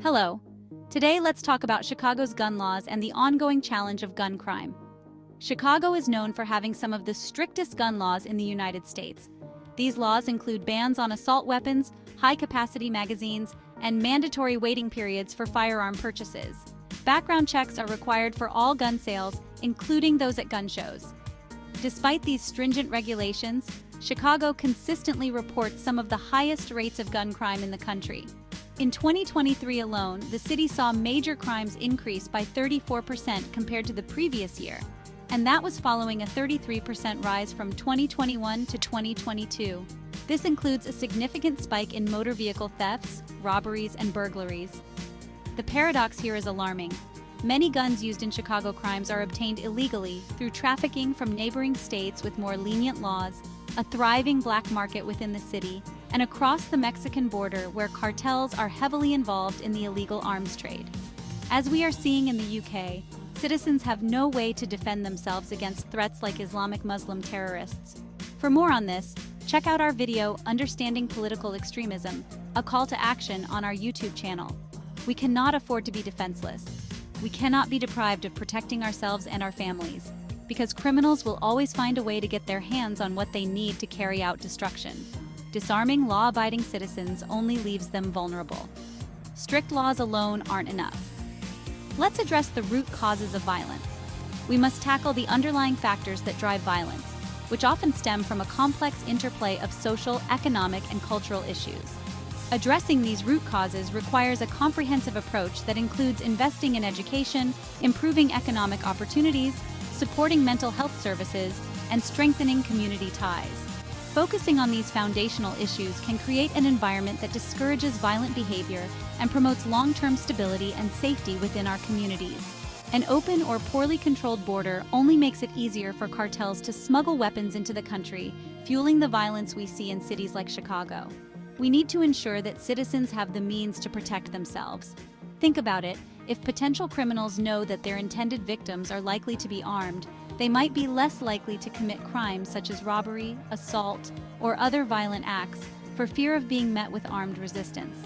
Hello. Today, let's talk about Chicago's gun laws and the ongoing challenge of gun crime. Chicago is known for having some of the strictest gun laws in the United States. These laws include bans on assault weapons, high-capacity magazines, and mandatory waiting periods for firearm purchases. Background checks are required for all gun sales, including those at gun shows. Despite these stringent regulations, Chicago consistently reports some of the highest rates of gun crime in the country. In 2023 alone, the city saw major crimes increase by 34% compared to the previous year, and that was following a 33% rise from 2021 to 2022. This includes a significant spike in motor vehicle thefts, robberies, and burglaries. The paradox here is alarming. Many guns used in Chicago crimes are obtained illegally through trafficking from neighboring states with more lenient laws, a thriving black market within the city, and across the Mexican border where cartels are heavily involved in the illegal arms trade. As we are seeing in the UK, citizens have no way to defend themselves against threats like Islamic Muslim terrorists. For more on this, check out our video, Understanding Political Extremism, a call to action on our YouTube channel. We cannot afford to be defenseless. We cannot be deprived of protecting ourselves and our families, because criminals will always find a way to get their hands on what they need to carry out destruction. Disarming law-abiding citizens only leaves them vulnerable. Strict laws alone aren't enough. Let's address the root causes of violence. We must tackle the underlying factors that drive violence, which often stem from a complex interplay of social, economic, and cultural issues. Addressing these root causes requires a comprehensive approach that includes investing in education, improving economic opportunities, supporting mental health services, and strengthening community ties. Focusing on these foundational issues can create an environment that discourages violent behavior and promotes long-term stability and safety within our communities. An open or poorly controlled border only makes it easier for cartels to smuggle weapons into the country, fueling the violence we see in cities like Chicago. We need to ensure that citizens have the means to protect themselves. Think about it. If potential criminals know that their intended victims are likely to be armed, they might be less likely to commit crimes such as robbery, assault, or other violent acts for fear of being met with armed resistance.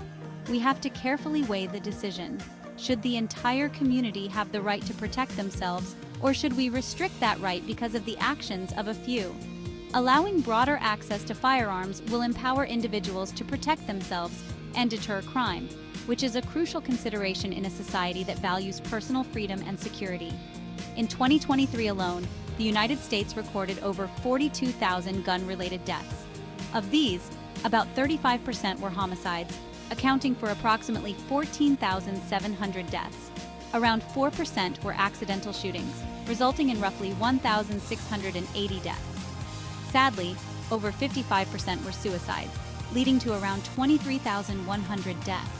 We have to carefully weigh the decision. Should the entire community have the right to protect themselves, or should we restrict that right because of the actions of a few? Allowing broader access to firearms will empower individuals to protect themselves and deter crime, which is a crucial consideration in a society that values personal freedom and security. In 2023 alone, the United States recorded over 42,000 gun-related deaths. Of these, about 35% were homicides, accounting for approximately 14,700 deaths. Around 4% were accidental shootings, resulting in roughly 1,680 deaths. Sadly, over 55% were suicides, leading to around 23,100 deaths.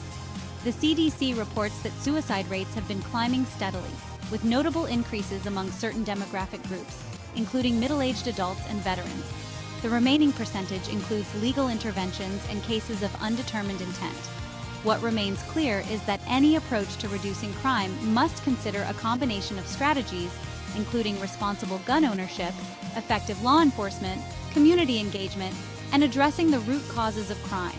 The CDC reports that suicide rates have been climbing steadily, with notable increases among certain demographic groups, including middle-aged adults and veterans. The remaining percentage includes legal interventions and cases of undetermined intent. What remains clear is that any approach to reducing crime must consider a combination of strategies, including responsible gun ownership, effective law enforcement, community engagement, and addressing the root causes of crime.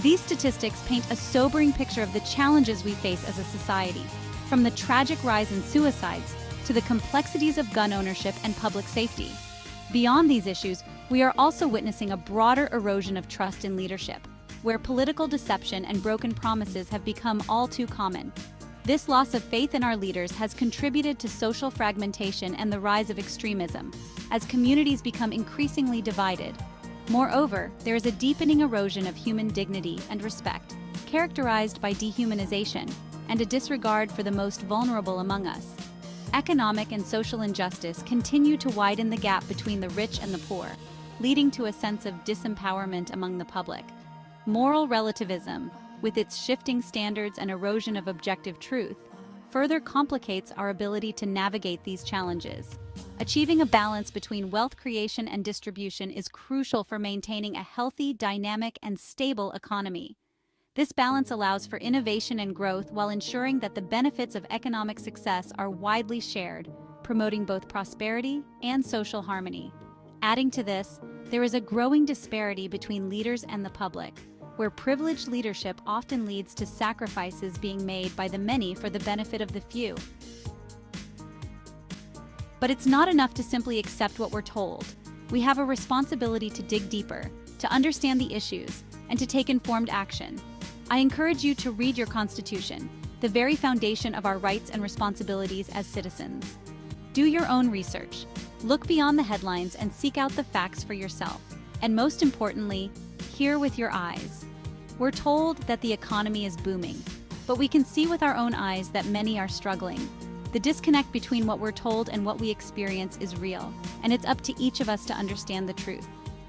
These statistics paint a sobering picture of the challenges we face as a society, from the tragic rise in suicides to the complexities of gun ownership and public safety. Beyond these issues, we are also witnessing a broader erosion of trust in leadership, where political deception and broken promises have become all too common. This loss of faith in our leaders has contributed to social fragmentation and the rise of extremism, as communities become increasingly divided. Moreover, there is a deepening erosion of human dignity and respect, characterized by dehumanization and a disregard for the most vulnerable among us. Economic and social injustice continue to widen the gap between the rich and the poor, leading to a sense of disempowerment among the public. Moral relativism, with its shifting standards and erosion of objective truth, further complicates our ability to navigate these challenges. Achieving a balance between wealth creation and distribution is crucial for maintaining a healthy, dynamic, and stable economy. This balance allows for innovation and growth while ensuring that the benefits of economic success are widely shared, promoting both prosperity and social harmony. Adding to this, there is a growing disparity between leaders and the public. where privileged leadership often leads to sacrifices being made by the many for the benefit of the few. But it's not enough to simply accept what we're told. We have a responsibility to dig deeper, to understand the issues, and to take informed action. I encourage you to read your Constitution, the very foundation of our rights and responsibilities as citizens. Do your own research. Look beyond the headlines and seek out the facts for yourself. And most importantly, hear with your eyes. We're told that the economy is booming, but we can see with our own eyes that many are struggling. The disconnect between what we're told and what we experience is real, and it's up to each of us to understand the truth.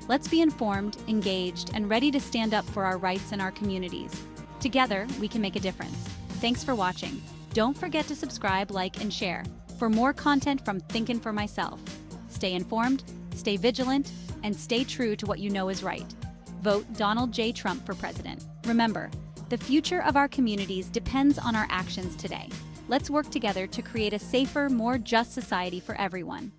Let's be informed, engaged, and ready to stand up for our rights and our communities. Together, we can make a difference. Thanks for watching. Don't forget to subscribe, like, and share for more content from Thinkin' for Myself. Stay informed, stay vigilant, and stay true to what you know is right. Vote Donald J. Trump for president. Remember, the future of our communities depends on our actions today. Let's work together to create a safer, more just society for everyone.